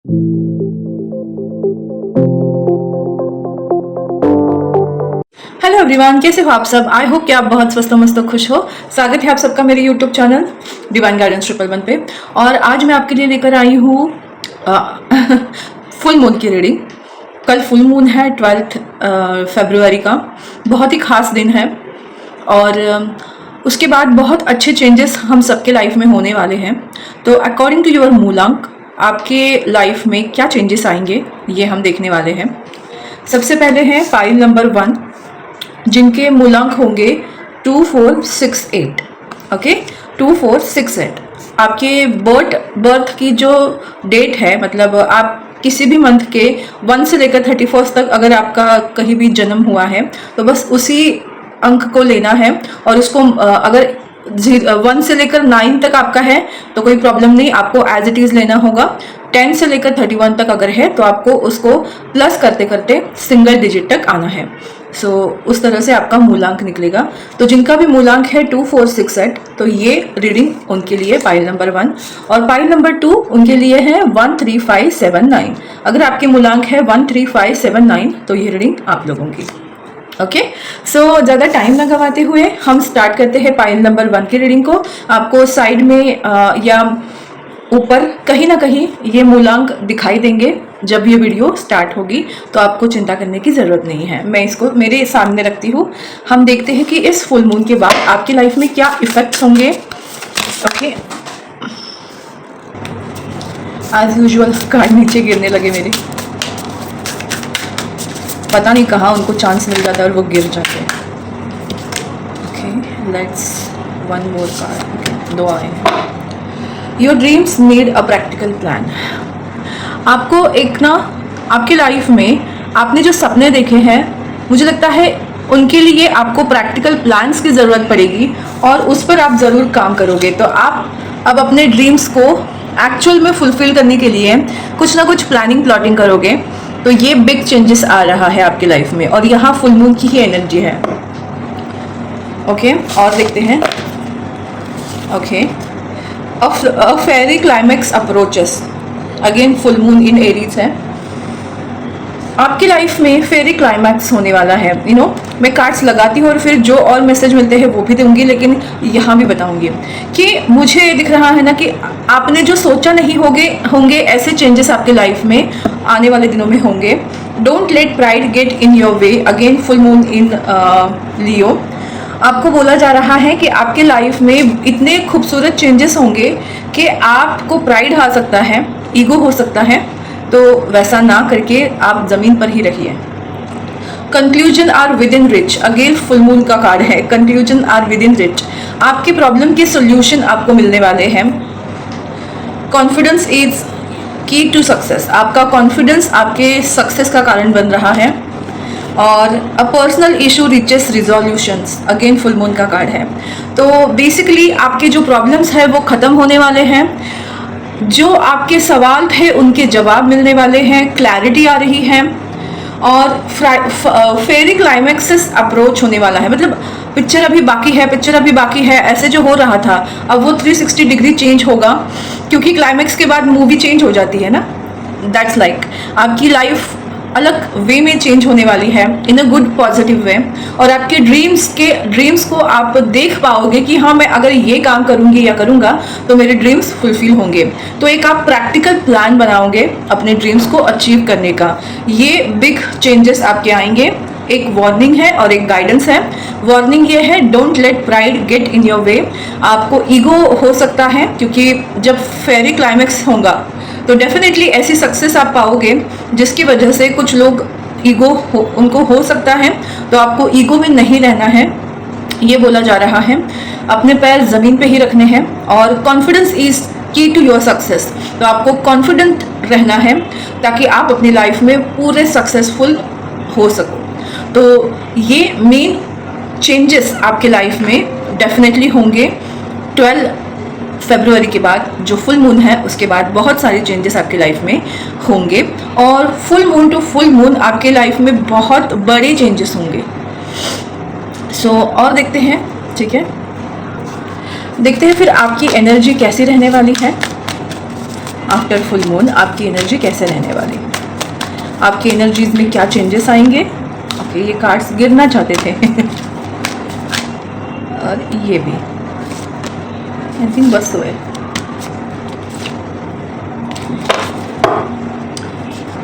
Hello everyone, कैसे हो आप सब। आई होप कि आप बहुत स्वस्थ मस्त खुश हो। स्वागत है आप सबका मेरे यूट्यूब चैनल डिवाइन गाइडेंस 111 पे। और आज मैं आपके लिए लेकर आई हूँ फुल मून की रीडिंग। कल फुल मून है 12 फरवरी का। बहुत ही खास दिन है और उसके बाद बहुत अच्छे चेंजेस हम सबके लाइफ में होने वाले हैं। तो अकॉर्डिंग टू योर मूलांक आपके लाइफ में क्या चेंजेस आएंगे ये हम देखने वाले हैं। सबसे पहले है फाइल नंबर 1, जिनके मूलांक होंगे 2468। ओके, 2468 आपके बर्थ की जो डेट है, मतलब आप किसी भी मंथ के 1 से लेकर 31 तक अगर आपका कहीं भी जन्म हुआ है तो बस उसी अंक को लेना है। और उसको अगर 1 से लेकर 9 तक आपका है तो कोई प्रॉब्लम नहीं, आपको एज इट इज़ लेना होगा। 10 से लेकर 31 तक अगर है तो आपको उसको प्लस करते करते सिंगल डिजिट तक आना है। सो उस तरह से आपका मूलांक निकलेगा। तो जिनका भी मूलांक है 2468, तो ये रीडिंग उनके लिए पाइल नंबर 1। और पाइल नंबर 2 उनके लिए है 13579। अगर आपके मूलांक है 13579 तो ये रीडिंग आप लोगों की। ओके, सो ज़्यादा टाइम ना गवाते हुए हम स्टार्ट करते हैं पाइल नंबर 1 की रीडिंग को। आपको साइड में या ऊपर कहीं ना कहीं ये मूलांक दिखाई देंगे जब ये वीडियो स्टार्ट होगी, तो आपको चिंता करने की ज़रूरत नहीं है। मैं इसको मेरे सामने रखती हूँ। हम देखते हैं कि इस फुल मून के बाद आपकी लाइफ में क्या इफेक्ट्स होंगे। ओके, एज यूजुअल कार्ड नीचे गिरने लगे मेरे, पता नहीं कहाँ उनको चांस मिल जाता है और वो गिर जाते हैं। Okay, let's one more card. 2 आए हैं। Your dreams need a practical plan. आपको एक ना आपकी लाइफ में आपने जो सपने देखे हैं, मुझे लगता है उनके लिए आपको प्रैक्टिकल प्लान्स की ज़रूरत पड़ेगी और उस पर आप ज़रूर काम करोगे। तो आप अब अपने ड्रीम्स को एक्चुअल में फुलफिल करने के लिए कुछ ना कुछ प्लानिंग प्लॉटिंग करोगे। तो ये बिग चेंजेस आ रहा है आपकी लाइफ में और यहाँ फुल मून की ही एनर्जी है। ओके, और देखते हैं। Okay, a fiery climax approaches. Again full moon in Aries है। आपकी लाइफ में फेरी क्लाइमैक्स होने वाला है। मैं कार्ड्स लगाती हूँ और फिर जो और मैसेज मिलते हैं वो भी दूंगी, लेकिन यहाँ भी बताऊंगी कि मुझे दिख रहा है ना कि आपने जो सोचा नहीं होंगे ऐसे चेंजेस आपके लाइफ में आने वाले दिनों में होंगे। Don't let pride get in your way. Again full moon in Leo. आपको बोला जा रहा है कि आपके लाइफ में इतने खूबसूरत चेंजेस होंगे कि आपको प्राइड आ सकता है, ईगो हो सकता है, तो वैसा ना करके आप ज़मीन पर ही रहिए। Conclusion are within reach. Again full moon का कार्ड है। Conclusion are within reach. आपकी प्रॉब्लम के सोल्यूशन आपको मिलने वाले हैं। Confidence is key to success. आपका कॉन्फिडेंस आपके सक्सेस का कारण बन रहा है। और a personal issue reaches resolutions. Again full moon का कार्ड है। तो बेसिकली आपके जो प्रॉब्लम्स है वो ख़त्म होने वाले हैं। जो आपके सवाल थे उनके जवाब मिलने वाले हैं। क्लैरिटी आ रही है और फेरी क्लाइमैक्सेस अप्रोच होने वाला है। मतलब पिक्चर अभी बाकी है ऐसे जो हो रहा था, अब वो 360 डिग्री चेंज होगा, क्योंकि क्लाइमैक्स के बाद मूवी चेंज हो जाती है ना। दैट्स लाइक आपकी लाइफ अलग वे में चेंज होने वाली है, इन अ गुड पॉजिटिव वे। और आपके ड्रीम्स को आप देख पाओगे कि हाँ, मैं अगर ये काम करूँगी या करूँगा तो मेरे ड्रीम्स फुलफिल होंगे। तो एक आप प्रैक्टिकल प्लान बनाओगे अपने ड्रीम्स को अचीव करने का। ये बिग चेंजेस आपके आएंगे। एक वार्निंग है और एक गाइडेंस है। वार्निंग ये है, don't let pride get in your वे। आपको ईगो हो सकता है, क्योंकि जब फेरी क्लाइमैक्स होगा तो डेफिनेटली ऐसी सक्सेस आप पाओगे जिसकी वजह से कुछ लोग उनको हो सकता है। तो आपको ईगो में नहीं रहना है, ये बोला जा रहा है। अपने पैर ज़मीन पे ही रखने हैं। और confidence is key to your success. तो आपको कॉन्फिडेंट रहना है ताकि आप अपनी लाइफ में पूरे सक्सेसफुल हो सको। तो ये मेन चेंजेस आपके लाइफ में डेफिनेटली होंगे। 12 फरवरी के बाद जो फुल मून है उसके बाद बहुत सारे चेंजेस आपकी लाइफ में होंगे। और full moon to full moon आपके लाइफ में बहुत बड़े चेंजेस होंगे। सो और देखते हैं, ठीक है, देखते हैं फिर आपकी एनर्जी कैसी रहने वाली है। आफ्टर फुल मून आपकी एनर्जी कैसे रहने वाली, आपकी एनर्जीज में क्या चेंजेस आएंगे। ओके, ये कार्ड्स गिरना चाहते थे और ये भी आई थिंक बस हुए।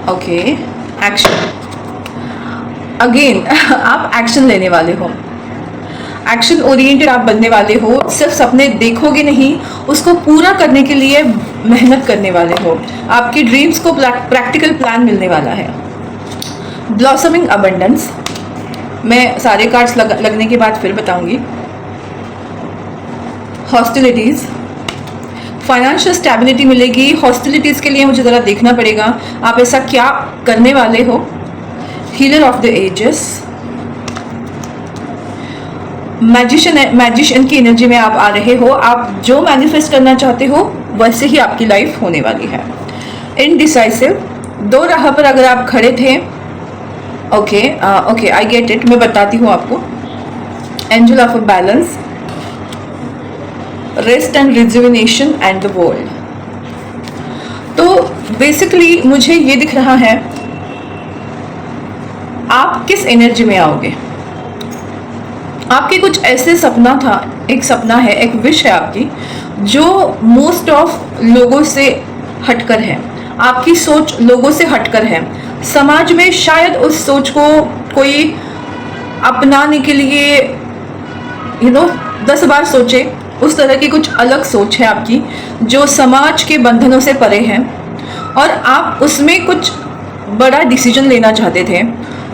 ओके, एक्शन अगेन आप एक्शन लेने वाले हो, एक्शन ओरिएंटेड आप बनने वाले हो। सिर्फ सपने देखोगे नहीं, उसको पूरा करने के लिए मेहनत करने वाले हो। आपकी ड्रीम्स को प्रैक्टिकल प्लान मिलने वाला है। ब्लॉसमिंग अबंडेंस, मैं सारे कार्ड्स लगने के बाद फिर बताऊंगी। हॉस्टिलिटीज, फाइनेंशियल स्टेबिलिटी मिलेगी। हॉस्टिलिटीज के लिए मुझे ज़रा देखना पड़ेगा आप ऐसा क्या करने वाले हो। Healer of the ages, magician की एनर्जी में आप आ रहे हो। आप जो मैनिफेस्ट करना चाहते हो वैसे ही आपकी लाइफ होने वाली है। इनडिसाइसिव, दो राह पर अगर आप खड़े थे। ओके, आई गेट इट, मैं बताती हूँ आपको। Angel of balance, rest and rejuvenation and the world. तो बेसिकली मुझे ये दिख रहा है आप किस एनर्जी में आओगे। आपके कुछ ऐसे सपना था, एक सपना है, एक विश है आपकी, जो मोस्ट ऑफ लोगों से हटकर है। आपकी सोच लोगों से हटकर है। समाज में शायद उस सोच को कोई अपनाने के लिए 10 बार सोचे। उस तरह की कुछ अलग सोच है आपकी जो समाज के बंधनों से परे है, और आप उसमें कुछ बड़ा डिसीजन लेना चाहते थे,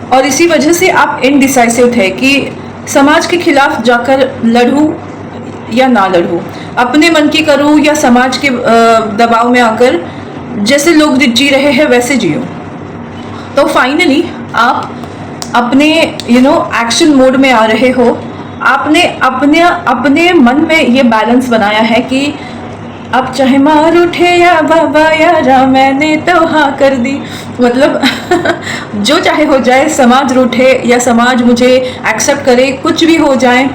और इसी वजह से आप इनडिसाइसिव थे कि समाज के खिलाफ जाकर लड़ूं या ना लड़ूं, अपने मन की करूं या समाज के दबाव में आकर जैसे लोग जी रहे हैं वैसे जियो। तो फाइनली आप अपने एक्शन मोड में आ रहे हो। आपने अपने मन में ये बैलेंस बनाया है कि अब चाहे मार उठे या बाबा यारा मैंने तो हाँ कर दी, मतलब जो चाहे हो जाए, समाज रूठे या समाज मुझे एक्सेप्ट करे, कुछ भी हो जाए,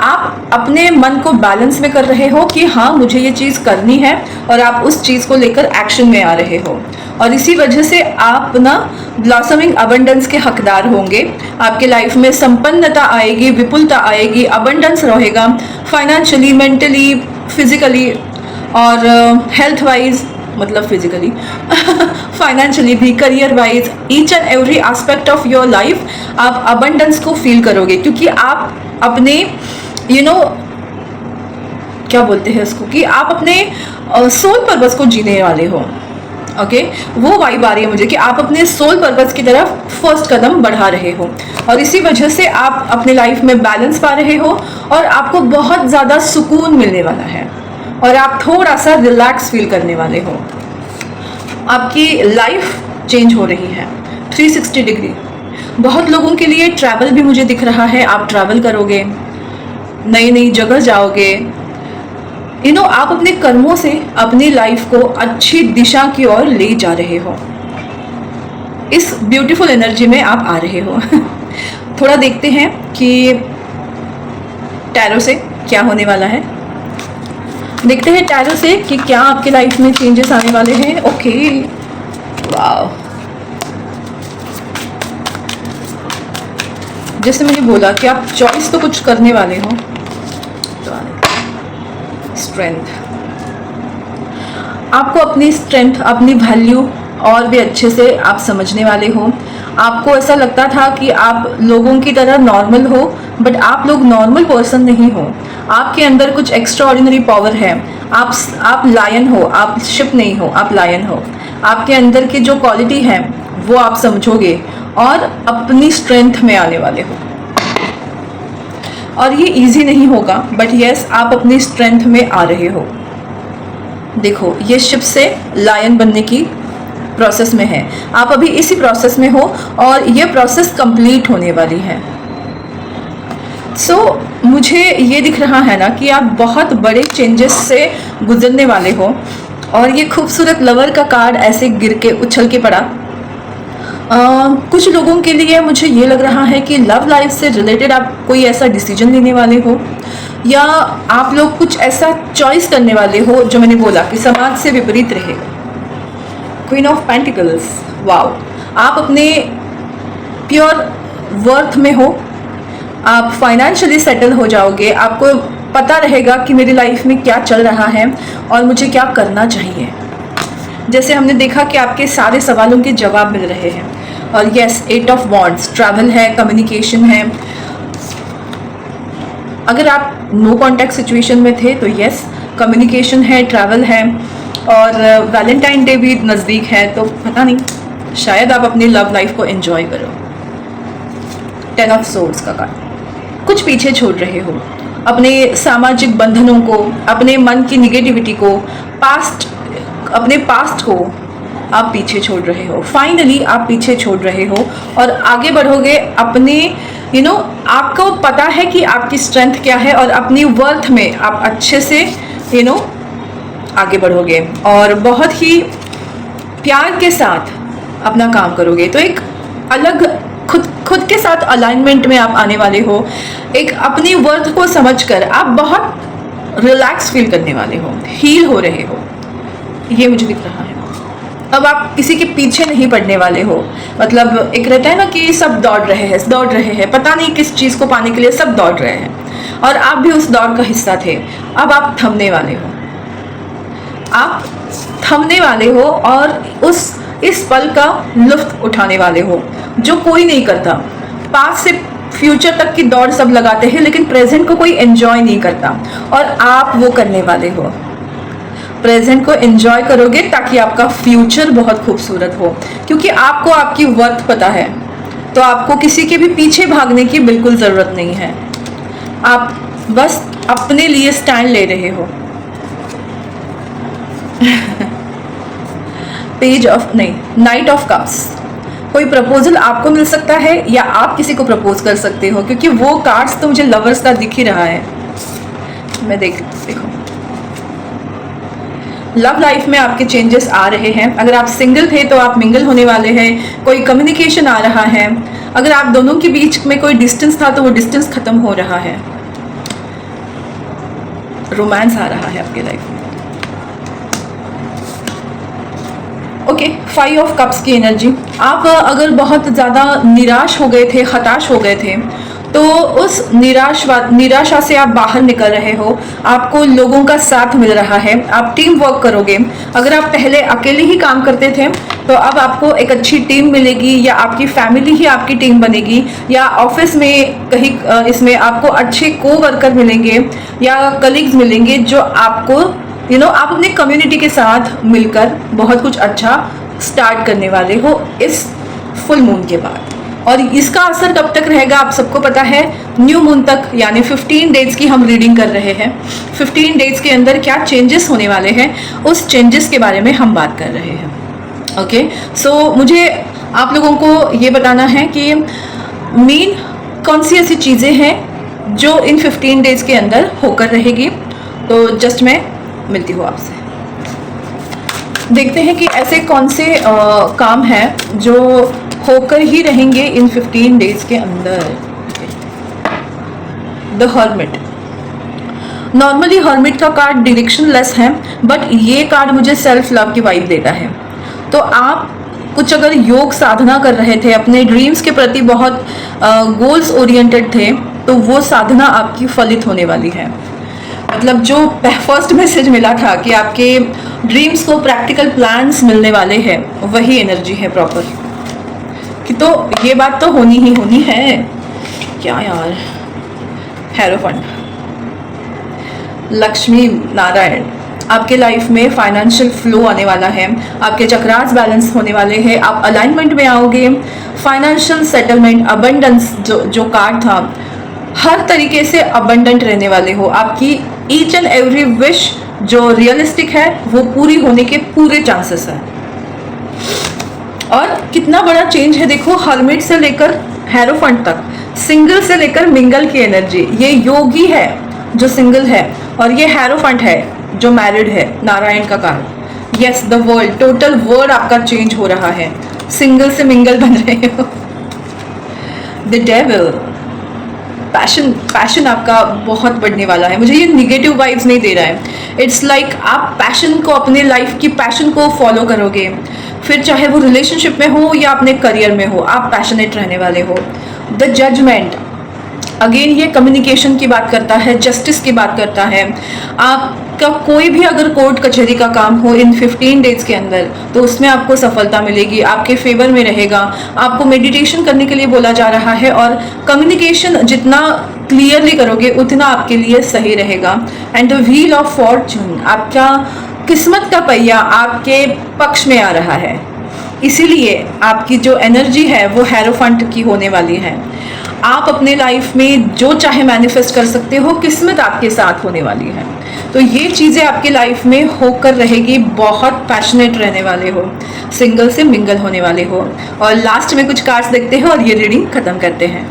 आप अपने मन को बैलेंस में कर रहे हो कि हाँ मुझे ये चीज़ करनी है, और आप उस चीज़ को लेकर एक्शन में आ रहे हो। और इसी वजह से आप ना ब्लॉसमिंग अबंडेंस के हकदार होंगे। आपके लाइफ में संपन्नता आएगी, विपुलता आएगी, अबंडेंस रहेगा, फाइनेंशियली, मेंटली, फिजिकली और हेल्थ वाइज, मतलब फिजिकली फाइनेंशियली भी, career wise, each and every aspect of your life आप अबंडेंस को फील करोगे, क्योंकि आप अपने क्या बोलते हैं उसको, कि आप अपने सोल पर्पस को जीने वाले हो। ओके, वो वाइब आ रही है मुझे कि आप अपने सोल पर्पस की तरफ फर्स्ट कदम बढ़ा रहे हो, और इसी वजह से आप अपने लाइफ में बैलेंस पा रहे हो, और आपको बहुत ज़्यादा सुकून मिलने वाला है, और आप थोड़ा सा रिलैक्स फील करने वाले हो। आपकी लाइफ चेंज हो रही है 360 डिग्री। बहुत लोगों के लिए ट्रैवल भी मुझे दिख रहा है। आप ट्रैवल करोगे, नई नई जगह जाओगे, आप अपने कर्मों से अपनी लाइफ को अच्छी दिशा की ओर ले जा रहे हो। इस ब्यूटीफुल एनर्जी में आप आ रहे हो। थोड़ा देखते हैं कि टैरो से क्या होने वाला है। देखते हैं टैरो से कि क्या आपके लाइफ में चेंजेस आने वाले हैं। ओके, वाव, जैसे मैंने बोला कि आप चॉइस तो कुछ करने वाले हो। स्ट्रेंथ, आपको अपनी स्ट्रेंथ, अपनी वैल्यू और भी अच्छे से आप समझने वाले हो। आपको ऐसा लगता था कि आप लोगों की तरह नॉर्मल हो, बट आप लोग नॉर्मल पर्सन नहीं हो। आपके अंदर कुछ एक्स्ट्रा ऑर्डिनरी पावर है। आप लायन हो, आप शिप नहीं हो, आप लायन हो। आपके अंदर की जो क्वालिटी है वो आप समझोगे और अपनी स्ट्रेंथ में आने वाले हो। और ये इजी नहीं होगा, बट यस, आप अपनी स्ट्रेंथ में आ रहे हो। देखो, ये शिप से लायन बनने की प्रोसेस में है। आप अभी इसी प्रोसेस में हो, और ये प्रोसेस कंप्लीट होने वाली है। मुझे ये दिख रहा है ना कि आप बहुत बड़े चेंजेस से गुजरने वाले हो। और ये खूबसूरत लवर का कार्ड ऐसे गिर के उछल के पड़ा। कुछ लोगों के लिए मुझे ये लग रहा है कि लव लाइफ से रिलेटेड आप कोई ऐसा डिसीजन लेने वाले हो, या आप लोग कुछ ऐसा चॉइस करने वाले हो जो मैंने बोला कि समाज से विपरीत रहेगा। क्वीन ऑफ पेंटिकल्स, वाओ, आप अपने प्योर वर्थ में हो, आप फाइनेंशियली सेटल हो जाओगे, आपको पता रहेगा कि मेरी लाइफ में क्या चल रहा है और मुझे क्या करना चाहिए। जैसे हमने देखा कि आपके सारे सवालों के जवाब मिल रहे हैं। और यस, 8 ऑफ वॉन्ड्स, ट्रैवल है, कम्युनिकेशन है। अगर आप नो कॉन्टैक्ट सिचुएशन में थे तो यस, कम्युनिकेशन है, ट्रैवल है, और वैलेंटाइन डे भी नज़दीक है, तो पता नहीं, शायद आप अपनी लव लाइफ को एंजॉय करो। 10 ऑफ सोर्ड्स का कार्ड, कुछ पीछे छोड़ रहे हो, अपने सामाजिक बंधनों को, अपने मन की निगेटिविटी को, अपने पास्ट को आप पीछे छोड़ रहे हो। फाइनली आप पीछे छोड़ रहे हो और आगे बढ़ोगे अपने आपको पता है कि आपकी स्ट्रेंथ क्या है और अपनी वर्थ में आप अच्छे से आगे बढ़ोगे और बहुत ही प्यार के साथ अपना काम करोगे। तो एक अलग खुद के साथ अलाइनमेंट में आप आने वाले हो। एक अपनी वर्थ को समझकर आप बहुत रिलैक्स फील करने वाले हो, हील हो रहे हो, ये मुझे दिख रहा है। अब आप किसी के पीछे नहीं पड़ने वाले हो। मतलब एक रहता है ना कि सब दौड़ रहे हैं, पता नहीं किस चीज़ को पाने के लिए सब दौड़ रहे हैं और आप भी उस दौड़ का हिस्सा थे। अब आप थमने वाले हो, आप थमने वाले हो और इस पल का लुत्फ उठाने वाले हो जो कोई नहीं करता। पास से फ्यूचर तक की दौड़ सब लगाते हैं लेकिन प्रेजेंट को कोई एंजॉय नहीं करता और आप वो करने वाले हो। प्रेजेंट को एंजॉय करोगे ताकि आपका फ्यूचर बहुत खूबसूरत हो, क्योंकि आपको आपकी वर्थ पता है, तो आपको किसी के भी पीछे भागने की बिल्कुल ज़रूरत नहीं है। आप बस अपने लिए स्टैंड ले रहे हो। नाइट ऑफ कप्स, कोई प्रपोजल आपको मिल सकता है या आप किसी को प्रपोज कर सकते हो, क्योंकि वो कार्ड्स तो मुझे लवर्स का दिख ही रहा है। मैं देखो लव लाइफ में आपके चेंजेस आ रहे हैं। अगर आप सिंगल थे तो आप मिंगल होने वाले हैं, कोई कम्युनिकेशन आ रहा है। अगर आप दोनों के बीच में कोई डिस्टेंस था तो वो डिस्टेंस खत्म हो रहा है, रोमांस आ रहा है आपके लाइफ में। ओके, 5 ऑफ कप्स की एनर्जी, आप अगर बहुत ज़्यादा निराश हो गए थे, हताश हो गए थे, तो उस निराशा से आप बाहर निकल रहे हो। आपको लोगों का साथ मिल रहा है, आप टीम वर्क करोगे। अगर आप पहले अकेले ही काम करते थे तो अब आपको एक अच्छी टीम मिलेगी, या आपकी फैमिली ही आपकी टीम बनेगी, या ऑफिस में कहीं इसमें आपको अच्छे को-वर्कर मिलेंगे या कलीग्स मिलेंगे जो आपको आप अपनी कम्युनिटी के साथ मिलकर बहुत कुछ अच्छा स्टार्ट करने वाले हो इस फुल मून के बाद। और इसका असर कब तक रहेगा आप सबको पता है, न्यू मून तक, यानी 15 डेज की हम रीडिंग कर रहे हैं। 15 डेज के अंदर क्या चेंजेस होने वाले हैं उस चेंजेस के बारे में हम बात कर रहे हैं। ओके, सो मुझे आप लोगों को ये बताना है कि मेन कौन सी ऐसी चीज़ें हैं जो इन 15 डेज के अंदर होकर रहेगी। तो जस्ट मैं मिलती हूँ आपसे, देखते हैं कि ऐसे कौन से काम हैं जो होकर ही रहेंगे इन 15 डेज के अंदर। द हर्मिट, नॉर्मली हर्मिट का कार्ड डायरेक्शनलेस है, बट ये कार्ड मुझे सेल्फ लव की वाइब देता है। तो आप कुछ अगर योग साधना कर रहे थे, अपने ड्रीम्स के प्रति बहुत गोल्स ओरिएंटेड थे, तो वो साधना आपकी फलित होने वाली है। मतलब जो फर्स्ट मैसेज मिला था कि आपके ड्रीम्स को प्रैक्टिकल प्लान्स मिलने वाले हैं, वही एनर्जी है प्रॉपर कि तो ये बात तो होनी ही होनी है। क्या यार, हेरोफंट, लक्ष्मी नारायण, आपके लाइफ में फाइनेंशियल फ्लो आने वाला है, आपके चक्रास बैलेंस होने वाले हैं, आप अलाइनमेंट में आओगे, फाइनेंशियल सेटलमेंट, अबंडेंस जो कार्ड था, हर तरीके से अबंडेंट रहने वाले हो। आपकी ईच एंड एवरी विश जो रियलिस्टिक है वो पूरी होने के पूरे चांसेस हैं। और कितना बड़ा चेंज है देखो, हर्मिट से लेकर हेरोफंट तक, सिंगल से लेकर मिंगल की एनर्जी। ये योगी है जो सिंगल है और ये हेरोफंट है जो मैरिड है, नारायण का card. Yes, the world, total world आपका चेंज हो रहा है, सिंगल से मिंगल बन रहे हो। द डेविल, पैशन आपका बहुत बढ़ने वाला है। मुझे ये निगेटिव वाइब्स नहीं दे रहा है। इट्स लाइक आप पैशन को, अपने लाइफ की पैशन को फॉलो करोगे। फिर चाहे वो रिलेशनशिप में हो या अपने करियर में हो, आप पैशनेट रहने वाले हो। द जजमेंट, अगेन ये कम्युनिकेशन की बात करता है, जस्टिस की बात करता है। आपका कोई भी अगर कोर्ट कचहरी का काम हो इन 15 डेज के अंदर, तो उसमें आपको सफलता मिलेगी, आपके फेवर में रहेगा। आपको मेडिटेशन करने के लिए बोला जा रहा है, और कम्युनिकेशन जितना क्लियरली करोगे उतना आपके लिए सही रहेगा। And the wheel of Fortune, आपका किस्मत का पहिया आपके पक्ष में आ रहा है, इसीलिए आपकी जो एनर्जी है वो हेरोफंट की होने वाली है। आप अपने लाइफ में जो चाहे मैनिफेस्ट कर सकते हो, किस्मत आपके साथ होने वाली है। तो ये चीज़ें आपके लाइफ में होकर रहेगी। बहुत पैशनेट रहने वाले हो, सिंगल से मिंगल होने वाले हो। और लास्ट में कुछ कार्ड्स देखते हैं और ये रीडिंग ख़त्म करते हैं।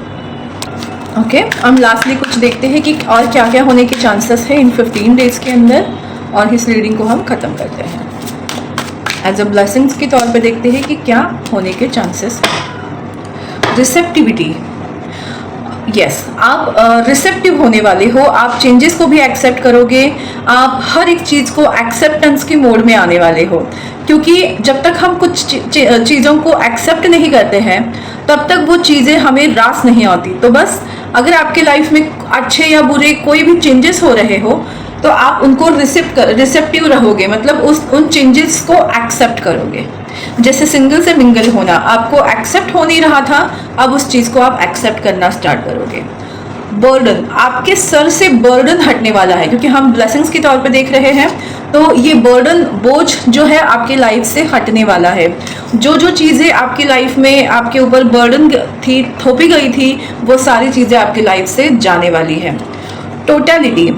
ओके, हम लास्टली कुछ देखते हैं कि और क्या क्या होने के चांसेस है इन 15 डेज के अंदर, और इस रीडिंग को हम ख़त्म करते हैं। एज अ ब्लेसिंग्स के तौर पे देखते हैं कि क्या होने के चांसेस है। रिसेप्टिविटी, यस, आप रिसेप्टिव होने वाले हो। आप चेंजेस को भी एक्सेप्ट करोगे। आप हर एक चीज़ को एक्सेप्टेंस के मोड में आने वाले हो, क्योंकि जब तक हम कुछ चीज़ों को एक्सेप्ट नहीं करते हैं तब तक वो चीज़ें हमें रास नहीं आती। तो बस अगर आपके लाइफ में अच्छे या बुरे कोई भी चेंजेस हो रहे हो तो आप उनको रिसेप्टिव रहोगे, मतलब उन चेंजेस को एक्सेप्ट करोगे। जैसे सिंगल से मिंगल होना आपको एक्सेप्ट हो नहीं रहा था, अब उस चीज़ को आप एक्सेप्ट करना स्टार्ट करोगे। बर्डन, आपके सर से बर्डन हटने वाला है, क्योंकि हम ब्लेसिंग्स के तौर पे देख रहे हैं। तो ये बर्डन, बोझ जो है आपके लाइफ से हटने वाला है। जो जो चीज़ें आपकी लाइफ में आपके ऊपर बर्डन थी, थोपी गई थी, वो सारी चीज़ें आपकी लाइफ से जाने वाली है। टोटलिटी,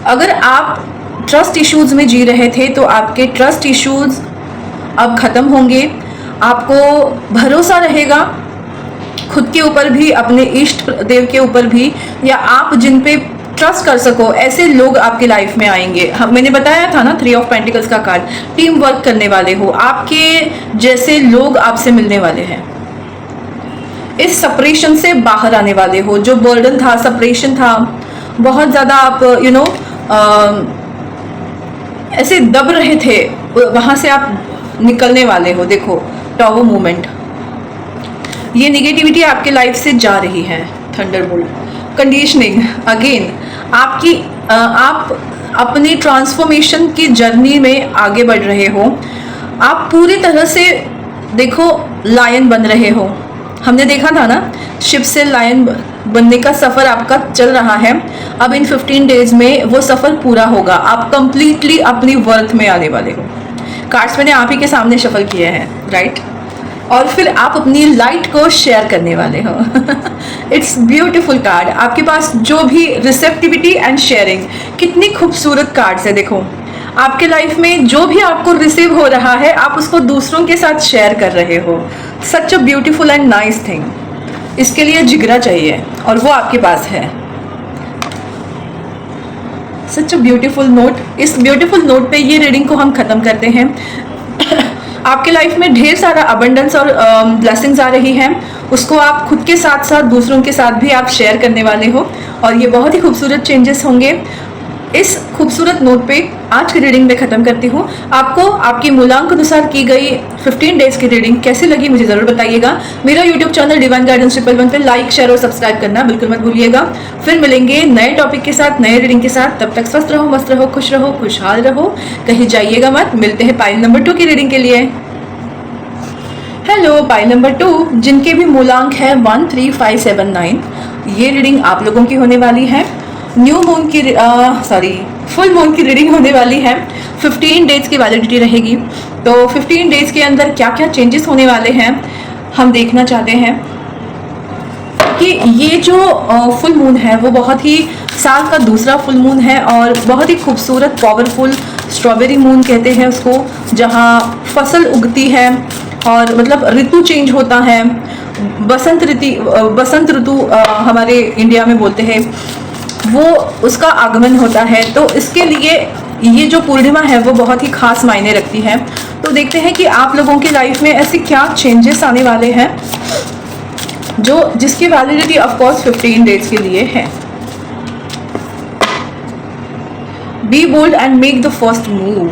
अगर आप ट्रस्ट इश्यूज में जी रहे थे तो आपके ट्रस्ट इश्यूज अब ख़त्म होंगे। आपको भरोसा रहेगा खुद के ऊपर भी, अपने इष्ट देव के ऊपर भी, या आप जिन पे ट्रस्ट कर सको ऐसे लोग आपकी लाइफ में आएंगे। मैंने बताया था ना 3 ऑफ पेंटिकल्स का कार्ड, टीम वर्क करने वाले हो, आपके जैसे लोग आपसे मिलने वाले हैं। इस सेपरेशन से बाहर आने वाले हो, जो बर्डन था, सेपरेशन था, बहुत ज़्यादा आप ऐसे दब रहे थे, वहाँ से आप निकलने वाले हो। देखो टॉवर मूवमेंट, ये निगेटिविटी आपके लाइफ से जा रही है। थंडरबोल्ट, कंडीशनिंग, अगेन आप अपनी ट्रांसफॉर्मेशन की जर्नी में आगे बढ़ रहे हो। आप पूरी तरह से देखो लायन बन रहे हो। हमने देखा था ना, शिप से लायन बनने का सफ़र आपका चल रहा है। अब इन 15 डेज में वो सफ़र पूरा होगा। आप कंप्लीटली अपनी वर्थ में आने वाले हो। कार्ड्स मैंने आप ही के सामने शफल किए हैं, राइट? और फिर आप अपनी लाइट को शेयर करने वाले हो। It's beautiful card. आपके पास जो भी रिसेप्टिविटी एंड शेयरिंग, कितनी खूबसूरत कार्ड्स है। देखो आपके लाइफ में जो भी आपको रिसीव हो रहा है, आप उसको दूसरों के साथ शेयर कर रहे हो। Such a beautiful and nice thing. इसके लिए जिगरा चाहिए और वो आपके पास है। Such a beautiful note. इस ब्यूटीफुल नोट पे ये रीडिंग को हम ख़त्म करते हैं। आपके लाइफ में ढेर सारा अबंडेंस और ब्लेसिंग्स आ रही हैं, उसको आप खुद के साथ साथ दूसरों के साथ भी आप शेयर करने वाले हो, और ये बहुत ही खूबसूरत चेंजेस होंगे। इस खूबसूरत नोट पे आज की रीडिंग में ख़त्म करती हूँ। आपको आपकी मूलांक अनुसार की गई 15 डेज की रीडिंग कैसी लगी मुझे ज़रूर बताइएगा। मेरा यूट्यूब चैनल डिवाइन गाइडेंस 111 पे लाइक, शेयर और सब्सक्राइब करना बिल्कुल मत भूलिएगा। फिर मिलेंगे नए टॉपिक के साथ, नए रीडिंग के साथ। तब तक स्वस्थ रहो, मस्त रहो, खुश रहो, खुशहाल रहो, कहीं जाइएगा मत। मिलते हैं पाइल नंबर 2 की रीडिंग के लिए। हेलो पाइल नंबर 2, जिनके भी मूलांक है 1, 3, 5, 7, 9, ये रीडिंग आप लोगों की होने वाली है। न्यू मून की फुल मून की रीडिंग होने वाली है। 15 डेज की वैलिडिटी रहेगी। तो 15 डेज के अंदर क्या क्या चेंजेस होने वाले हैं हम देखना चाहते हैं। कि ये जो फुल मून है वो बहुत ही साल का दूसरा फुल मून है, और बहुत ही खूबसूरत पावरफुल स्ट्रॉबेरी मून कहते हैं उसको, जहाँ फसल उगती है और मतलब ऋतु चेंज होता है। बसंत ऋतु हमारे इंडिया में बोलते हैं, वो उसका आगमन होता है। तो इसके लिए ये जो पूर्णिमा है वो बहुत ही खास मायने रखती है। तो देखते हैं कि आप लोगों की लाइफ में ऐसे क्या चेंजेस आने वाले हैं जिसकी वैलिडिटी ऑफ कोर्स 15 डेज के लिए है। Be bold and make the first move.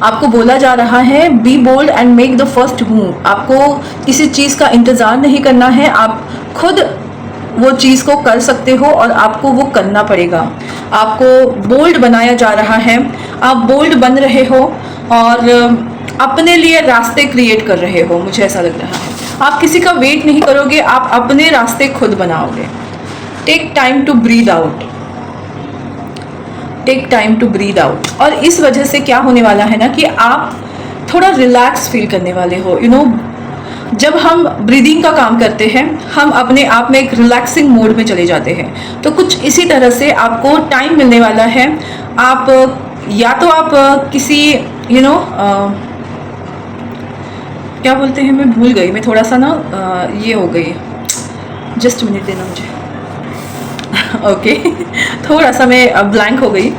आपको बोला जा रहा है be bold and make the first move. आपको किसी चीज़ का इंतज़ार नहीं करना है, आप खुद वो चीज़ को कर सकते हो और आपको वो करना पड़ेगा। आपको बोल्ड बनाया जा रहा है, आप बोल्ड बन रहे हो और अपने लिए रास्ते क्रिएट कर रहे हो। मुझे ऐसा लग रहा है आप किसी का वेट नहीं करोगे, आप अपने रास्ते खुद बनाओगे। Take time to breathe out, take time to breathe out. और इस वजह से क्या होने वाला है ना कि आप थोड़ा रिलैक्स फील करने वाले हो। जब हम ब्रीदिंग का काम करते हैं हम अपने आप में एक रिलैक्सिंग मोड में चले जाते हैं। तो कुछ इसी तरह से आपको टाइम मिलने वाला है। आप या तो आप किसी क्या बोलते हैं, मैं भूल गई, मैं थोड़ा सा ना ये हो गई, जस्ट मिनट देना मुझे। ओके थोड़ा सा मैं ब्लैंक हो गई।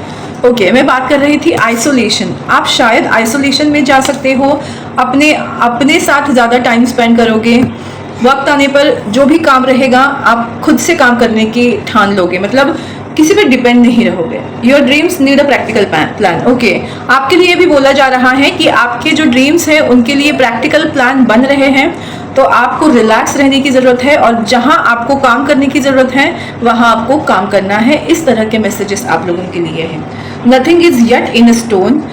ओके मैं बात कर रही थी आइसोलेशन। आप शायद आइसोलेशन में जा सकते हो, अपने साथ ज़्यादा टाइम स्पेंड करोगे। वक्त आने पर जो भी काम रहेगा आप खुद से काम करने की ठान लोगे, मतलब किसी पे डिपेंड नहीं रहोगे। Your dreams need a practical plan. Okay आपके लिए भी बोला जा रहा है कि आपके जो ड्रीम्स हैं उनके लिए प्रैक्टिकल प्लान बन रहे हैं। तो आपको रिलैक्स रहने की ज़रूरत है और जहां आपको काम करने की ज़रूरत है वहां आपको काम करना है। इस तरह के मैसेजेस आप लोगों के लिए हैं। Nothing is yet in stone.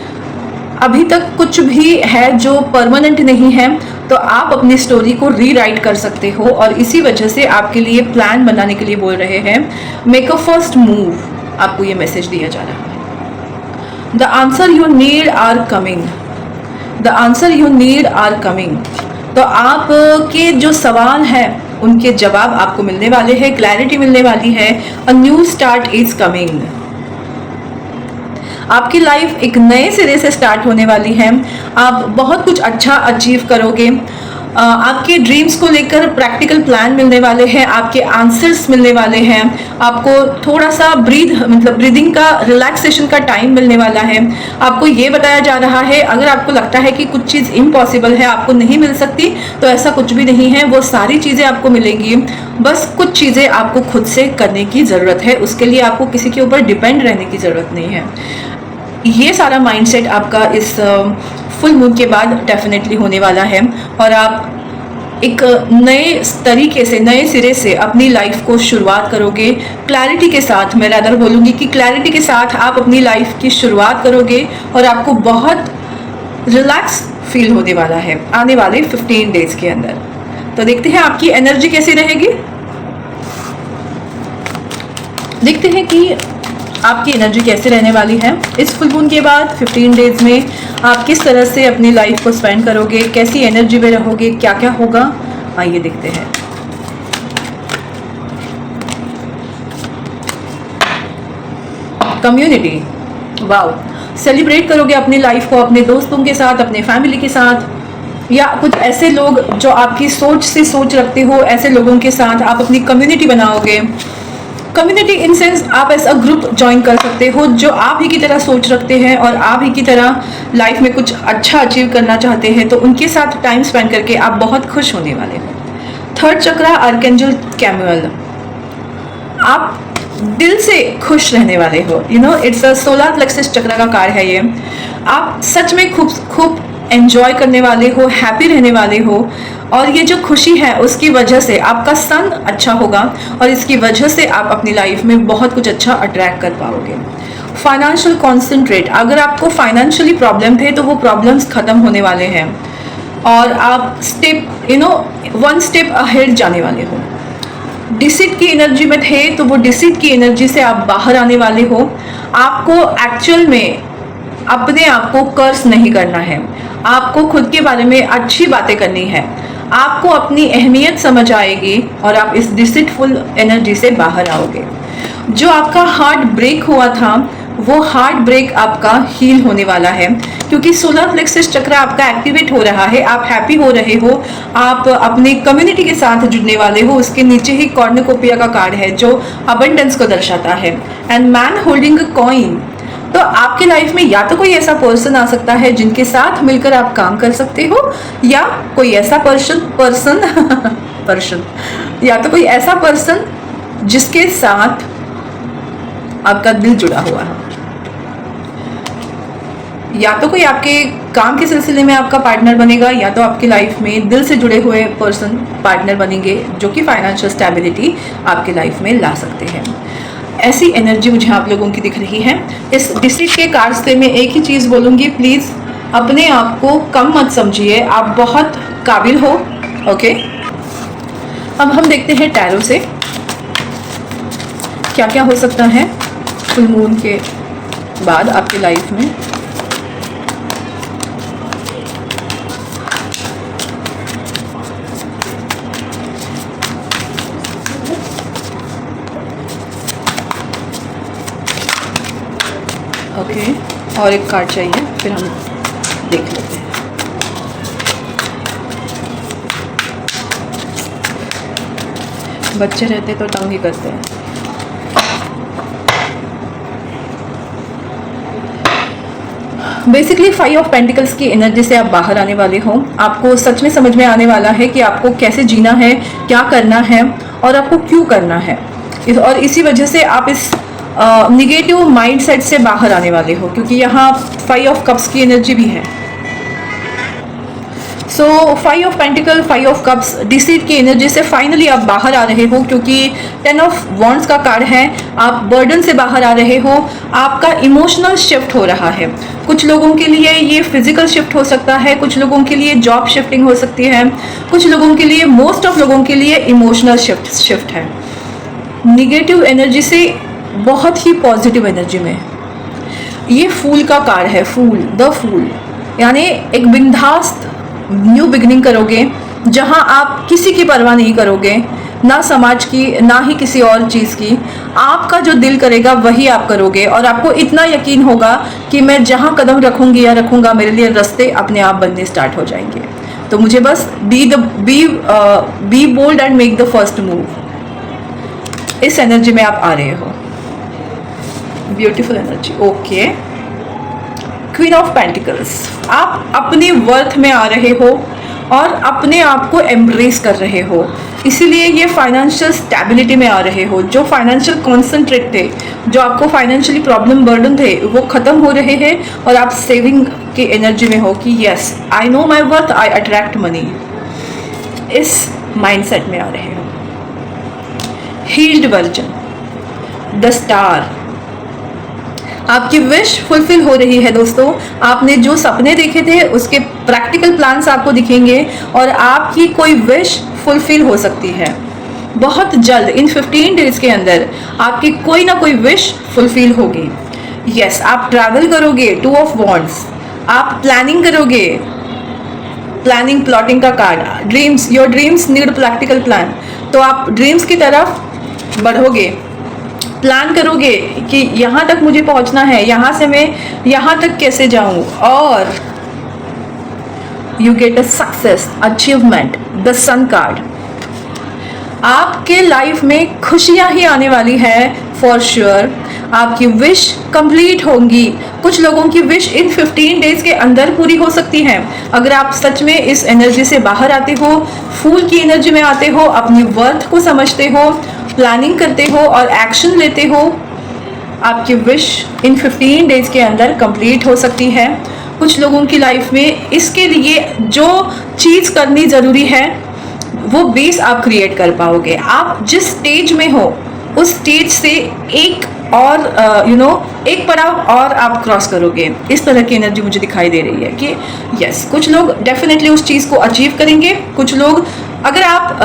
अभी तक कुछ भी है जो परमानेंट नहीं है, तो आप अपनी स्टोरी को रीराइट कर सकते हो और इसी वजह से आपके लिए प्लान बनाने के लिए बोल रहे हैं। मेक अ फर्स्ट मूव, आपको ये मैसेज दिया जा रहा है। The answer you need are coming, the answer you need are coming. तो आपके जो सवाल हैं उनके जवाब आपको मिलने वाले हैं, क्लैरिटी मिलने वाली है। A new start is coming. आपकी लाइफ एक नए सिरे से स्टार्ट होने वाली है। आप बहुत कुछ अच्छा अचीव करोगे। आपके ड्रीम्स को लेकर प्रैक्टिकल प्लान मिलने वाले हैं, आपके आंसर्स मिलने वाले हैं। आपको थोड़ा सा ब्रीदिंग का रिलैक्सेशन का टाइम मिलने वाला है। आपको ये बताया जा रहा है अगर आपको लगता है कि कुछ चीज़ इम्पॉसिबल है, आपको नहीं मिल सकती, तो ऐसा कुछ भी नहीं है। वो सारी चीज़ें आपको मिलेंगी, बस कुछ चीज़ें आपको खुद से करने की ज़रूरत है। उसके लिए आपको किसी के ऊपर डिपेंड रहने की ज़रूरत नहीं है। ये सारा माइंडसेट आपका इस फुल मून के बाद डेफिनेटली होने वाला है और आप एक नए तरीके से, नए सिरे से अपनी लाइफ को शुरुआत करोगे। क्लैरिटी के साथ, मैं रादर बोलूँगी कि क्लैरिटी के साथ आप अपनी लाइफ की शुरुआत करोगे और आपको बहुत रिलैक्स फील होने वाला है आने वाले 15 डेज के अंदर। तो देखते हैं आपकी एनर्जी कैसी रहेगी, देखते हैं कि आपकी एनर्जी कैसे रहने वाली है इस फुल मून के बाद। 15 डेज में आप किस तरह से अपनी लाइफ को स्पेंड करोगे, कैसी एनर्जी में रहोगे, क्या क्या होगा, आइए देखते हैं। कम्युनिटी, वाओ, सेलिब्रेट करोगे अपनी लाइफ को अपने दोस्तों के साथ, अपने फैमिली के साथ, या कुछ ऐसे लोग जो आपकी सोच से सोच रखते हो, ऐसे लोगों के साथ आप अपनी कम्युनिटी बनाओगे। कम्युनिटी इन सेंस आप ऐसा ग्रुप ज्वाइन कर सकते हो जो आप ही की तरह सोच रखते हैं और आप ही की तरह लाइफ में कुछ अच्छा अचीव करना चाहते हैं, तो उनके साथ टाइम स्पेंड करके आप बहुत खुश होने वाले हो। थर्ड चक्रा आर्कएंजल कैमुअल, आप दिल से खुश रहने वाले हो। इट्स अ सोलर प्लेक्सस चक्र का कार्य है ये। आप सच में खूब एंजॉय करने वाले हो, हैप्पी रहने वाले हो और ये जो खुशी है उसकी वजह से आपका सन अच्छा होगा और इसकी वजह से आप अपनी लाइफ में बहुत कुछ अच्छा अट्रैक्ट कर पाओगे। फाइनेंशियल कॉन्सेंट्रेट, अगर आपको फाइनेंशियली प्रॉब्लम थे तो वो प्रॉब्लम्स खत्म होने वाले हैं और आप वन स्टेप अहेड जाने वाले हो। डिसीट की एनर्जी में थे तो वो डिसीट की एनर्जी से आप बाहर आने वाले हो। आपको एक्चुअल में अपने आप को कर्स नहीं करना है, आपको खुद के बारे में अच्छी बातें करनी है। आपको अपनी अहमियत समझ आएगी और आप इस डिसीटफुल एनर्जी से बाहर आओगे। जो आपका हार्ट ब्रेक हुआ था वो हार्ट ब्रेक आपका हील होने वाला है क्योंकि सोलर प्लेक्सस चक्र आपका एक्टिवेट हो रहा है। आप हैप्पी हो रहे हो, आप अपने कम्युनिटी के साथ जुड़ने वाले हो। उसके नीचे ही कॉर्नुकोपिया का कार्ड है जो अबंडेंस को दर्शाता है and man holding a coin. तो आपके लाइफ में या तो कोई ऐसा पर्सन आ सकता है जिनके साथ मिलकर आप काम कर सकते हो, या कोई ऐसा पर्सन या तो कोई ऐसा पर्सन जिसके साथ आपका दिल जुड़ा हुआ है। या तो कोई आपके काम के सिलसिले में आपका पार्टनर बनेगा, या तो आपकी लाइफ में दिल से जुड़े हुए पर्सन पार्टनर बनेंगे जो कि फाइनेंशियल स्टेबिलिटी आपके लाइफ में ला सकते हैं। ऐसी एनर्जी मुझे आप लोगों की दिख रही है। इस डिस्ट्रिक्ट के कार्ड्स से मैं एक ही चीज़ बोलूँगी, प्लीज़ अपने आप को कम मत समझिए, आप बहुत काबिल हो। ओके, अब हम देखते हैं टैरो से क्या क्या हो सकता है फुल मून के बाद आपकी लाइफ में। ओके, और एक कार्ड चाहिए, फिर हम देख लेते हैं। बच्चे रहते तो तंग ही करते हैं। बेसिकली 5 ऑफ पेंटिकल्स की एनर्जी से आप बाहर आने वाले हो। आपको सच में समझ में आने वाला है कि आपको कैसे जीना है, क्या करना है और आपको क्यों करना है। और इसी वजह से आप इस निगेटिव माइंडसेट से बाहर आने वाले हो, क्योंकि यहाँ 5 ऑफ कप्स की एनर्जी भी है। सो 5 of pentacle, 5 of cups, deceit की एनर्जी से फाइनली आप बाहर आ रहे हो, क्योंकि 10 ऑफ वॉन्ड्स का कार्ड है। आप बर्डन से बाहर आ रहे हो, आपका इमोशनल शिफ्ट हो रहा है। कुछ लोगों के लिए ये फिजिकल शिफ्ट हो सकता है, कुछ लोगों के लिए जॉब शिफ्टिंग हो सकती है, कुछ लोगों के लिए, मोस्ट ऑफ लोगों के लिए इमोशनल शिफ्ट है। निगेटिव एनर्जी से बहुत ही पॉजिटिव एनर्जी में। ये फूल का कार्ड है, फूल, द फूल, यानी एक बिंदास्त न्यू बिगिनिंग करोगे, जहां आप किसी की परवाह नहीं करोगे, ना समाज की, ना ही किसी और चीज़ की। आपका जो दिल करेगा वही आप करोगे, और आपको इतना यकीन होगा कि मैं जहां कदम रखूंगी या रखूंगा, मेरे लिए रास्ते अपने आप बनने स्टार्ट हो जाएंगे। तो मुझे बस be bold and make the first move. इस एनर्जी में आप आ रहे हो, beautiful energy. Okay, queen of pentacles, आप अपनी वर्थ में आ रहे हो और अपने आप को एम्ब्रेस कर रहे हो, इसीलिए ये फाइनेंशियल स्टेबिलिटी में आ रहे हो। जो फाइनेंशियल कॉन्सेंट्रेट थे, जो आपको फाइनेंशियली प्रॉब्लम बर्डन थे, वो ख़त्म हो रहे हैं और आप सेविंग की एनर्जी में हो कि yes I know my worth, I attract money. इस माइंडसेट में आ रहे हो। हील्ड वर्जन, द स्टार, आपकी विश फुलफिल हो रही है दोस्तों। आपने जो सपने देखे थे उसके प्रैक्टिकल प्लान्स आपको दिखेंगे और आपकी कोई विश फुलफिल हो सकती है बहुत जल्द। इन 15 डेज के अंदर आपकी कोई ना कोई विश फुलफिल होगी। यस, आप ट्रैवल करोगे, 2 ऑफ वॉन्ड्स, आप प्लानिंग करोगे, प्लानिंग, प्लॉटिंग का card, dreams, your dreams need practical plan. तो आप ड्रीम्स की तरफ बढ़ोगे, प्लान करोगे कि यहाँ तक मुझे पहुँचना है, यहाँ से मैं यहाँ तक कैसे जाऊँ, और you get a success, achievement, the sun card. आपके लाइफ में खुशियाँ ही आने वाली है फॉर श्योर। आपकी विश कंप्लीट होंगी। कुछ लोगों की विश इन 15 डेज के अंदर पूरी हो सकती है। अगर आप सच में इस एनर्जी से बाहर आते हो, फूल की एनर्जी में आते हो, अपनी वर्थ को समझते हो, प्लानिंग करते हो और एक्शन लेते हो, आपकी विश इन 15 डेज के अंदर कंप्लीट हो सकती है। कुछ लोगों की लाइफ में इसके लिए जो चीज़ करनी ज़रूरी है वो बेस आप क्रिएट कर पाओगे। आप जिस स्टेज में हो उस स्टेज से एक और एक पड़ाव और आप क्रॉस करोगे। इस तरह की एनर्जी मुझे दिखाई दे रही है कि यस, कुछ लोग डेफिनेटली उस चीज़ को अचीव करेंगे। कुछ लोग, अगर आप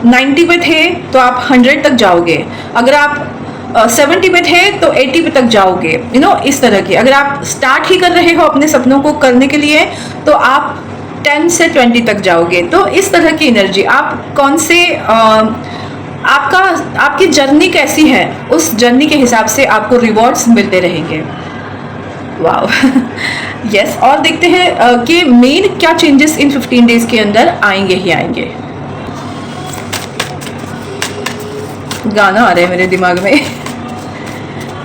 90 पे थे तो आप 100 तक जाओगे, अगर आप 70 पे थे तो 80 पे तक जाओगे। इस तरह की, अगर आप स्टार्ट ही कर रहे हो अपने सपनों को करने के लिए तो आप 10 से 20 तक जाओगे। तो इस तरह की एनर्जी, आप कौन से आपकी जर्नी कैसी है, उस जर्नी के हिसाब से आपको रिवॉर्ड्स मिलते रहेंगे। वाओ यस, और देखते हैं कि मेन क्या चेंजेस इन 15 डेज के अंदर आएंगे ही आएंगे। गाना आ रहा है मेरे दिमाग में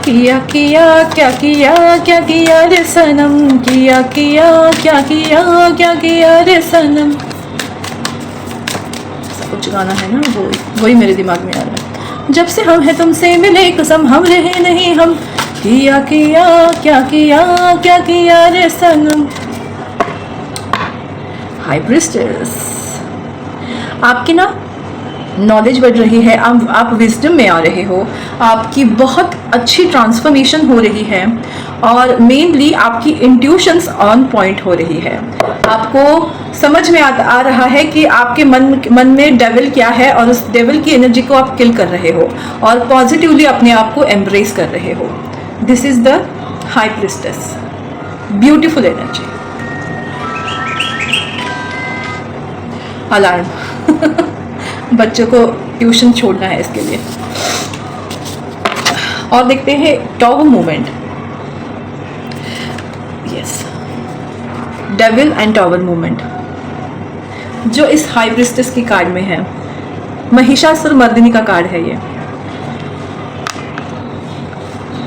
किया किया क्या किया, क्या किया रे सनम, किया किया क्या किया, क्या किया रे सनम। कुछ गाना है ना, वही मेरे दिमाग में आ रहा है। जब से हम हैं तुमसे मिले कसम, हम रहे नहीं हम, किया किया क्या किया क्या किया रे सनम। हाई प्रिस्टेस, आपकी ना नॉलेज बढ़ रही है, आप विजडम में आ रहे हो, आपकी बहुत अच्छी ट्रांसफॉर्मेशन हो रही है और मेनली आपकी इंट्यूशंस ऑन पॉइंट हो रही है। आपको समझ में आ रहा है कि आपके मन में डेविल क्या है और उस डेविल की एनर्जी को आप किल कर रहे हो और पॉजिटिवली अपने आप को एम्ब्रेस कर रहे हो। This is the high priestess, beautiful energy. Alarm बच्चों को ट्यूशन छोड़ना है इसके लिए। और देखते हैं tower movement. Yes, devil and tower movement जो इस हाई प्रिस्टेस की कार्ड में है, महिषासुर मर्दिनी का कार्ड है ये।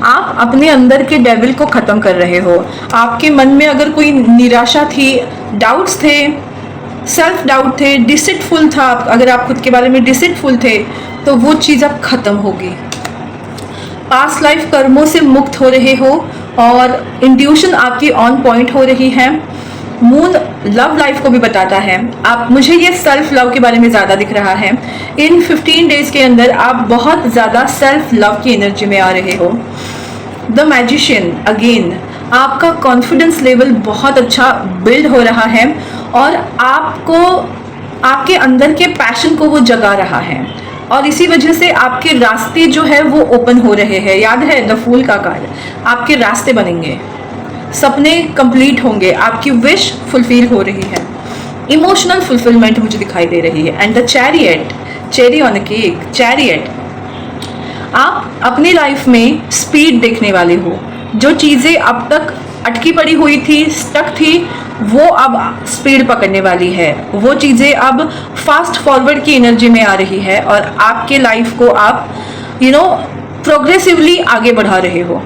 आप अपने अंदर के डेविल को खत्म कर रहे हो। आपके मन में अगर कोई निराशा थी, डाउट्स थे, सेल्फ डाउट थे, डिसिटफुल था, अगर आप खुद के बारे में डिसिटफुल थे तो वो चीज़ अब खत्म होगी। पास्ट लाइफ कर्मों से मुक्त हो रहे हो और इंट्यूशन आपकी ऑन पॉइंट हो रही है। मून लव लाइफ को भी बताता है। आप, मुझे ये सेल्फ लव के बारे में ज़्यादा दिख रहा है। इन 15 डेज के अंदर आप बहुत ज़्यादा सेल्फ लव की एनर्जी में आ रहे हो। द मैजिशियन, अगेन आपका कॉन्फिडेंस लेवल बहुत अच्छा बिल्ड हो रहा है और आपको आपके अंदर के पैशन को वो जगा रहा है और इसी वजह से आपके रास्ते जो है वो ओपन हो रहे हैं। याद है द फूल का कार्ड, आपके रास्ते बनेंगे, सपने कंप्लीट होंगे, आपकी विश फुलफिल हो रही है। इमोशनल फुलफिलमेंट मुझे दिखाई दे रही है। And the chariot, cherry on a cake, chariot, आप अपनी लाइफ में स्पीड देखने वाले हो। जो चीज़ें अब तक अटकी पड़ी हुई थी, स्टक थी, वो अब स्पीड पकड़ने वाली है। वो चीज़ें अब फास्ट फॉरवर्ड की एनर्जी में आ रही है और आपके लाइफ को आप प्रोग्रेसिवली आगे बढ़ा रहे हो।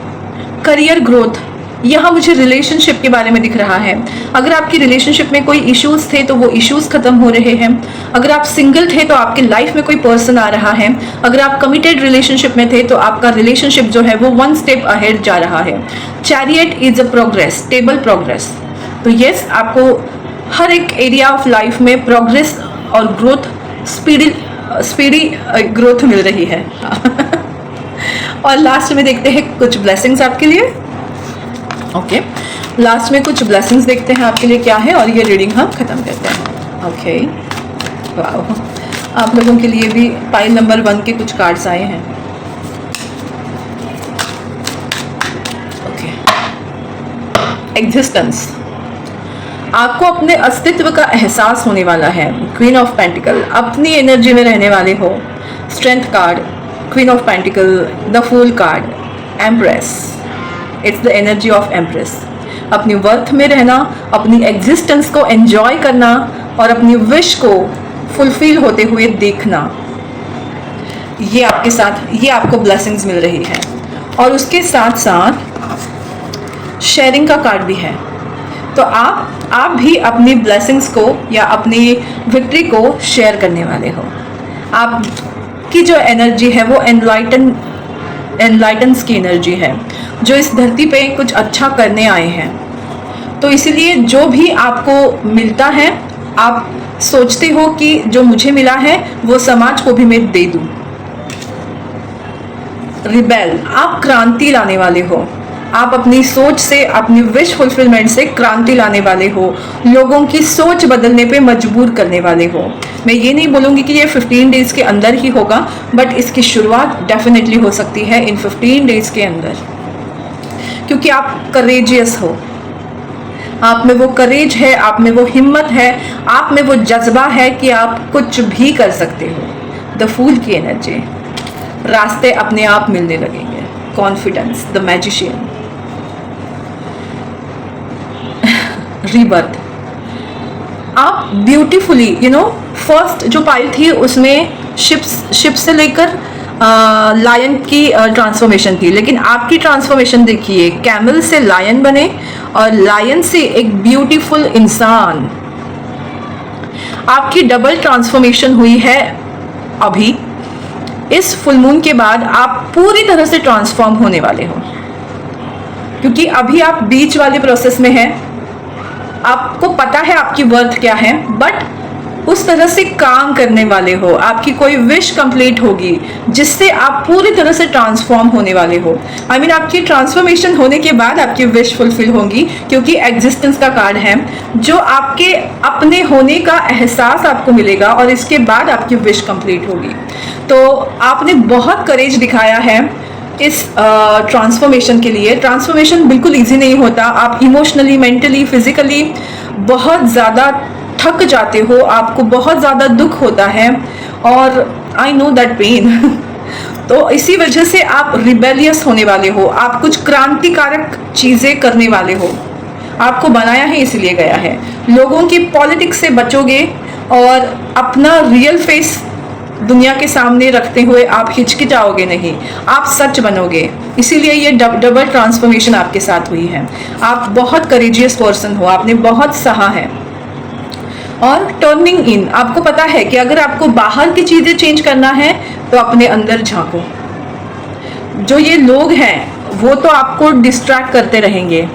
करियर ग्रोथ, यहाँ मुझे रिलेशनशिप के बारे में दिख रहा है। अगर आपकी रिलेशनशिप में कोई इश्यूज थे तो वो इश्यूज खत्म हो रहे हैं। अगर आप सिंगल थे तो आपके लाइफ में कोई पर्सन आ रहा है। अगर आप कमिटेड रिलेशनशिप में थे तो आपका रिलेशनशिप जो है वो 1 स्टेप अहेड जा रहा है। Chariot is a progress, stable progress. तो यस, आपको हर एक एरिया ऑफ लाइफ में प्रोग्रेस और ग्रोथ, स्पीडी ग्रोथ मिल रही है। और लास्ट में देखते हैं कुछ ब्लेसिंग्स आपके लिए। ओके, लास्ट में कुछ ब्लेसिंग्स देखते हैं आपके लिए क्या है और ये रीडिंग हम खत्म करते हैं। ओके, वाह, आप लोगों के लिए भी पाइल नंबर 1 के कुछ कार्ड्स आए हैं। ओके, एग्जिस्टेंस, आपको अपने अस्तित्व का एहसास होने वाला है। क्वीन ऑफ पेंटिकल, अपनी एनर्जी में रहने वाले हो। Strength card, queen of pentacle, the fool card, empress, it's the energy of empress. अपनी वर्थ में रहना, अपनी एग्जिस्टेंस को एंजॉय करना और अपनी विश को फुलफिल होते हुए देखना, ये आपके साथ, ये आपको ब्लेसिंग्स मिल रही है। और उसके साथ साथ शेयरिंग का कार्ड भी है। तो आप भी अपनी ब्लेसिंग्स को या अपनी विक्ट्री को शेयर करने वाले हो। आपकी जो एनर्जी है वो एनलाइटन्स की एनर्जी है, जो इस धरती पे कुछ अच्छा करने आए हैं। तो इसीलिए जो भी आपको मिलता है, आप सोचते हो कि जो मुझे मिला है वो समाज को भी मैं दे दूं। रिबेल, आप क्रांति लाने वाले हो। आप अपनी सोच से, अपनी विश फुलफिलमेंट से क्रांति लाने वाले हो। लोगों की सोच बदलने पे मजबूर करने वाले हो। मैं ये नहीं बोलूँगी कि ये 15 डेज के अंदर ही होगा, बट इसकी शुरुआत डेफिनेटली हो सकती है इन 15 डेज के अंदर, क्योंकि आप करेजियस हो। आप में वो करेज है, आप में वो हिम्मत है, आप में वो जज्बा है कि आप कुछ भी कर सकते हो। द फूल की एनर्जी, रास्ते अपने आप मिलने लगेंगे। कॉन्फिडेंस, द मैजिशियन, रीबर्थ, आप ब्यूटीफुली फर्स्ट जो पाइल थी उसमें शिप से लेकर लायन की ट्रांसफॉर्मेशन थी, लेकिन आपकी ट्रांसफॉर्मेशन देखिए, कैमल से लायन बने और लायन से एक ब्यूटीफुल इंसान। आपकी डबल ट्रांसफॉर्मेशन हुई है। अभी इस फुल मून के बाद आप पूरी तरह से ट्रांसफॉर्म होने वाले हो। क्योंकि अभी आप बीच वाले प्रोसेस में हैं, आपको पता है आपकी वर्थ क्या है, बट उस तरह से काम करने वाले हो, आपकी कोई विश कंप्लीट होगी जिससे आप पूरी तरह से ट्रांसफॉर्म होने वाले हो। आई मीन आपकी ट्रांसफॉर्मेशन होने के बाद आपकी विश फुलफिल होंगी, क्योंकि एग्जिस्टेंस का कार्ड है जो आपके अपने होने का एहसास आपको मिलेगा और इसके बाद आपकी विश कंप्लीट होगी। तो आपने बहुत करेज दिखाया है इस ट्रांसफॉर्मेशन के लिए। ट्रांसफॉर्मेशन बिल्कुल इजी नहीं होता, आप इमोशनली, मेंटली, फिजिकली बहुत ज़्यादा थक जाते हो, आपको बहुत ज़्यादा दुख होता है और आई नो दैट पेन। तो इसी वजह से आप रिबेलियस होने वाले हो, आप कुछ क्रांतिकारक चीज़ें करने वाले हो, आपको बनाया है इसलिए गया है। लोगों की पॉलिटिक्स से बचोगे और अपना रियल फेस दुनिया के सामने रखते हुए आप हिचकिचाओगे नहीं, आप सच बनोगे। इसीलिए ये डबल ट्रांसफॉर्मेशन आपके साथ हुई है। आप बहुत करेजियस पर्सन हो, आपने बहुत सहा है। और टर्निंग इन, आपको पता है कि अगर आपको बाहर की चीज़ें चेंज करना है तो अपने अंदर झांको। जो ये लोग हैं वो तो आपको डिस्ट्रैक्ट करते रहेंगे,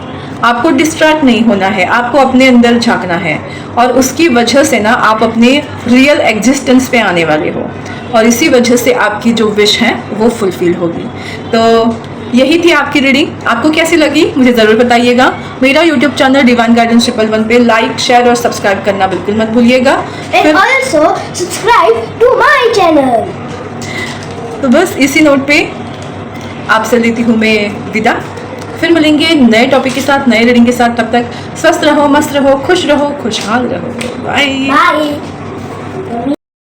आपको डिस्ट्रैक्ट नहीं होना है, आपको अपने अंदर झांकना है और उसकी वजह से ना आप अपने रियल एग्जिस्टेंस पे आने वाले हो और इसी वजह से आपकी जो विश है वो फुलफिल होगी। तो यही थी आपकी रीडिंग। आपको कैसी लगी मुझे ज़रूर बताइएगा। मेरा यूट्यूब चैनल डिवाइन गाइडेंस 111 पे लाइक, शेयर और सब्सक्राइब करना बिल्कुल मत भूलिएगा। And also subscribe to my channel. तो बस इसी नोट पे आपसे लेती हूँ मैं विदा। फिर मिलेंगे नए टॉपिक के साथ, नए रीडिंग के साथ। तब तक स्वस्थ रहो, मस्त रहो, खुश रहो, खुशहाल रहो। बाय। Bye.